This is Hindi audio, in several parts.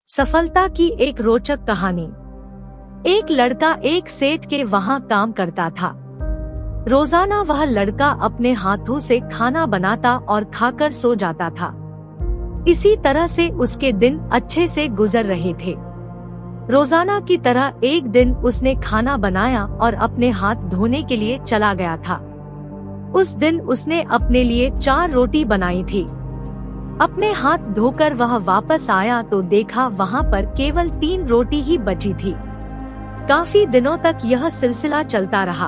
सफलता की एक रोचक कहानी। एक लड़का एक सेठ के वहाँ काम करता था। रोजाना वह लड़का अपने हाथों से खाना बनाता और खाकर सो जाता था। इसी तरह से उसके दिन अच्छे से गुजर रहे थे। रोजाना की तरह एक दिन उसने खाना बनाया और अपने हाथ धोने के लिए चला गया था। उस दिन उसने अपने लिए 4 रोटी बनाई थी। अपने हाथ धोकर वह वापस आया तो देखा वहाँ पर केवल 3 रोटी ही बची थी। काफी दिनों तक यह सिलसिला चलता रहा।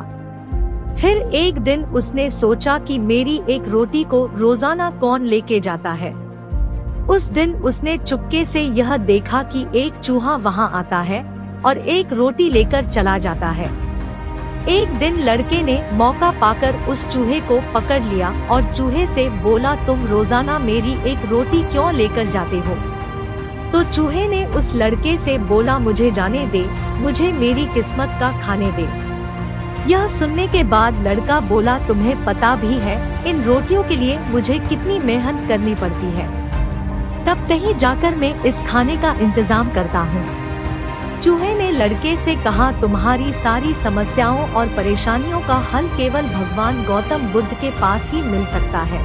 फिर एक दिन उसने सोचा कि मेरी एक रोटी को रोजाना कौन लेके जाता है। उस दिन उसने चुपके से यह देखा कि एक चूहा वहाँ आता है और एक रोटी लेकर चला जाता है। एक दिन लड़के ने मौका पाकर उस चूहे को पकड़ लिया और चूहे से बोला, तुम रोजाना मेरी एक रोटी क्यों लेकर जाते हो? तो चूहे ने उस लड़के से बोला, मुझे जाने दे, मुझे मेरी किस्मत का खाने दे। यह सुनने के बाद लड़का बोला, तुम्हें पता भी है इन रोटियों के लिए मुझे कितनी मेहनत करनी पड़ती है, तब कहीं जाकर मैं इस खाने का इंतजाम करता हूँ। चूहे ने लड़के से कहा, तुम्हारी सारी समस्याओं और परेशानियों का हल केवल भगवान गौतम बुद्ध के पास ही मिल सकता है।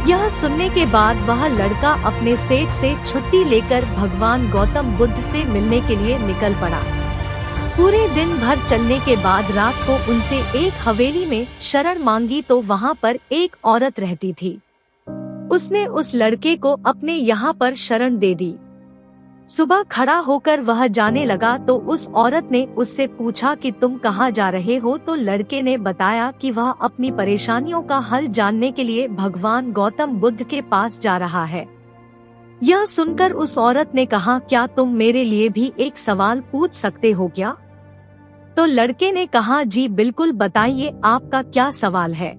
यह सुनने के बाद वह लड़का अपने सेठ से छुट्टी लेकर भगवान गौतम बुद्ध से मिलने के लिए निकल पड़ा। पूरे दिन भर चलने के बाद रात को उनसे एक हवेली में शरण मांगी तो वहाँ पर एक औरत रहती थी। उसने उस लड़के को अपने यहाँ पर शरण दे दी। सुबह खड़ा होकर वह जाने लगा तो उस औरत ने उससे पूछा कि तुम कहाँ जा रहे हो? तो लड़के ने बताया कि वह अपनी परेशानियों का हल जानने के लिए भगवान गौतम बुद्ध के पास जा रहा है। यह सुनकर उस औरत ने कहा, क्या तुम मेरे लिए भी एक सवाल पूछ सकते हो क्या? तो लड़के ने कहा, जी बिल्कुल, बताइए आपका क्या सवाल है।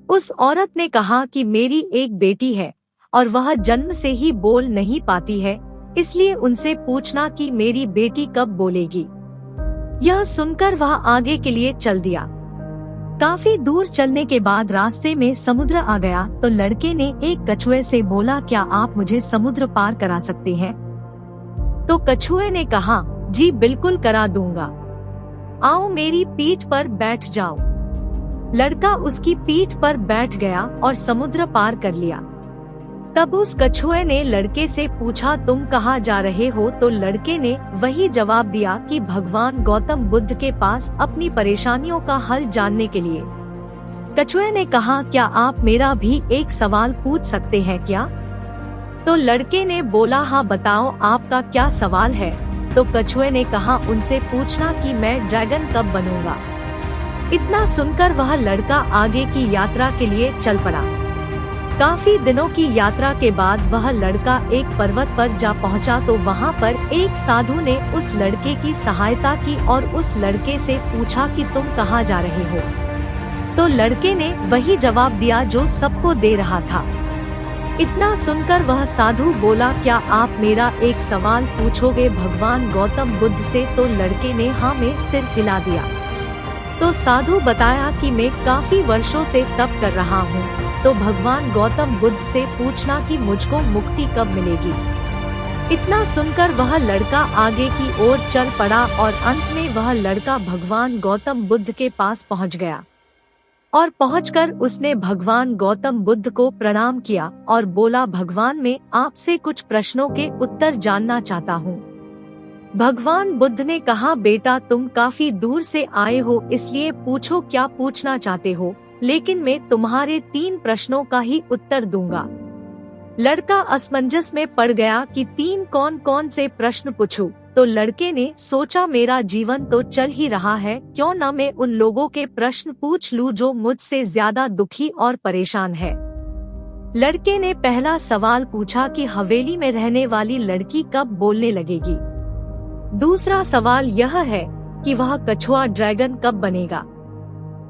उस औरत ने कहा कि मेरी एक बेटी है और वह जन्म से ही बोल नहीं पाती है, इसलिए उनसे पूछना कि मेरी बेटी कब बोलेगी। यह सुनकर वह आगे के लिए चल दिया। काफी दूर चलने के बाद रास्ते में समुद्र आ गया तो लड़के ने एक कछुए से बोला, क्या आप मुझे समुद्र पार करा सकते हैं? तो कछुए ने कहा, जी बिल्कुल करा दूंगा, आओ मेरी पीठ पर बैठ जाओ। लड़का उसकी पीठ पर बैठ गया और समुद्र पार कर लिया। तब उस कछुए ने लड़के से पूछा, तुम कहाँ जा रहे हो? तो लड़के ने वही जवाब दिया कि भगवान गौतम बुद्ध के पास अपनी परेशानियों का हल जानने के लिए। कछुए ने कहा, क्या आप मेरा भी एक सवाल पूछ सकते हैं क्या? तो लड़के ने बोला, हाँ बताओ आपका क्या सवाल है? तो कछुए ने कहा, उनसे पूछना कि मैं ड्रैगन कब बनूंगा। इतना सुनकर वह लड़का आगे की यात्रा के लिए चल पड़ा। काफी दिनों की यात्रा के बाद वह लड़का एक पर्वत पर जा पहुंचा तो वहां पर एक साधु ने उस लड़के की सहायता की और उस लड़के से पूछा कि तुम कहाँ जा रहे हो? तो लड़के ने वही जवाब दिया जो सबको दे रहा था। इतना सुनकर वह साधु बोला, क्या आप मेरा एक सवाल पूछोगे भगवान गौतम बुद्ध से? तो लड़के ने हाँ में सिर हिला दिया। तो साधु बताया कि मैं काफी वर्षों से तप कर रहा हूँ, तो भगवान गौतम बुद्ध से पूछना कि मुझको मुक्ति कब मिलेगी। इतना सुनकर वह लड़का आगे की ओर चल पड़ा और अंत में वह लड़का भगवान गौतम बुद्ध के पास पहुंच गया। और पहुंचकर उसने भगवान गौतम बुद्ध को प्रणाम किया और बोला, भगवान मैं आपसे कुछ प्रश्नों के उत्तर जानना चाहता हूँ। भगवान बुद्ध ने कहा, बेटा तुम काफी दूर से आए हो, इसलिए पूछो क्या पूछना चाहते हो, लेकिन मैं तुम्हारे 3 प्रश्नों का ही उत्तर दूंगा। लड़का असमंजस में पड़ गया कि 3 कौन कौन से प्रश्न पूछूं। तो लड़के ने सोचा, मेरा जीवन तो चल ही रहा है, क्यों न मैं उन लोगों के प्रश्न पूछ लूं जो मुझसे ज्यादा दुखी और परेशान है। लड़के ने पहला सवाल पूछा कि हवेली में रहने वाली लड़की कब बोलने लगेगी। दूसरा सवाल यह है कि वह कछुआ ड्रैगन कब बनेगा।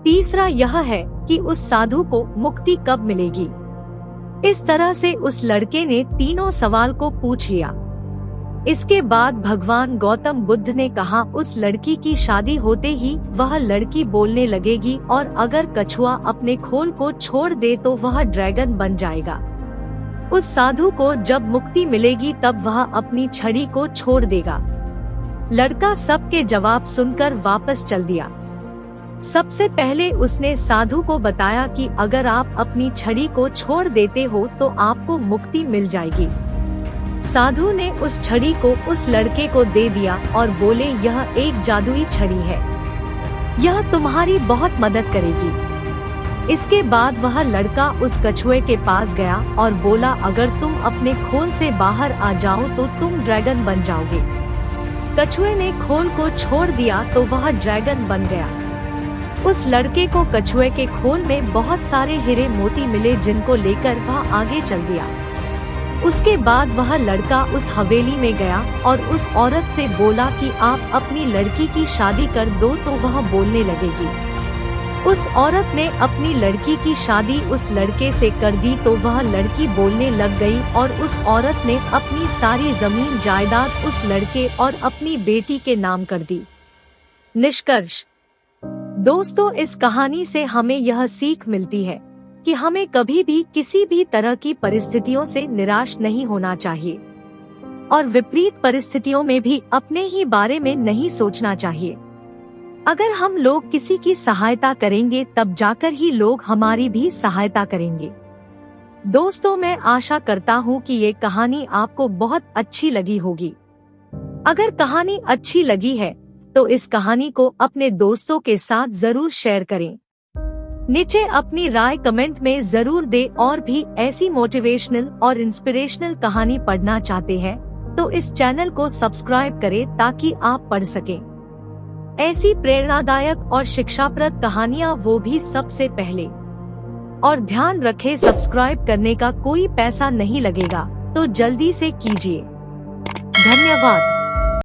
तीसरा यह है कि उस साधु को मुक्ति कब मिलेगी। इस तरह से उस लड़के ने तीनों सवाल को पूछ लिया। इसके बाद भगवान गौतम बुद्ध ने कहा, उस लड़की की शादी होते ही वह लड़की बोलने लगेगी और अगर कछुआ अपने खोल को छोड़ दे तो वह ड्रैगन बन जाएगा। उस साधु को जब मुक्ति मिलेगी तब वह अपनी छड़ी को छोड़ देगा। लड़का सबके जवाब सुनकर वापस चल दिया। सबसे पहले उसने साधु को बताया कि अगर आप अपनी छड़ी को छोड़ देते हो तो आपको मुक्ति मिल जाएगी। साधु ने उस छड़ी को उस लड़के को दे दिया और बोले, यह एक जादुई छड़ी है, यह तुम्हारी बहुत मदद करेगी। इसके बाद वह लड़का उस कछुए के पास गया और बोला, अगर तुम अपने खोल से बाहर आ जाओ तो तुम ड्रैगन बन जाओगे। कछुए ने खोल को छोड़ दिया तो वह ड्रैगन बन गया। उस लड़के को कछुए के खोल में बहुत सारे हीरे मोती मिले, जिनको लेकर वह आगे चल दिया। उसके बाद वह लड़का उस हवेली में गया और उस औरत से बोला कि आप अपनी लड़की की शादी कर दो तो वह बोलने लगेगी। उस औरत ने अपनी लड़की की शादी उस लड़के से कर दी तो वह लड़की बोलने लग गई और उस औरत ने अपनी सारी जमीन जायदाद उस लड़के और अपनी बेटी के नाम कर दी। निष्कर्ष दोस्तों, इस कहानी से हमें यह सीख मिलती है कि हमें कभी भी किसी भी तरह की परिस्थितियों से निराश नहीं होना चाहिए और विपरीत परिस्थितियों में भी अपने ही बारे में नहीं सोचना चाहिए। अगर हम लोग किसी की सहायता करेंगे तब जाकर ही लोग हमारी भी सहायता करेंगे। दोस्तों, मैं आशा करता हूँ कि ये कहानी आपको बहुत अच्छी लगी होगी। अगर कहानी अच्छी लगी है तो इस कहानी को अपने दोस्तों के साथ जरूर शेयर करें। नीचे अपनी राय कमेंट में जरूर दे और भी ऐसी मोटिवेशनल और इंस्पिरेशनल कहानी पढ़ना चाहते हैं तो इस चैनल को सब्सक्राइब करें ताकि आप पढ़ सकें ऐसी प्रेरणादायक और शिक्षाप्रद कहानियाँ, वो भी सबसे पहले। और ध्यान रखें, सब्सक्राइब करने का कोई पैसा नहीं लगेगा, तो जल्दी से कीजिए। धन्यवाद।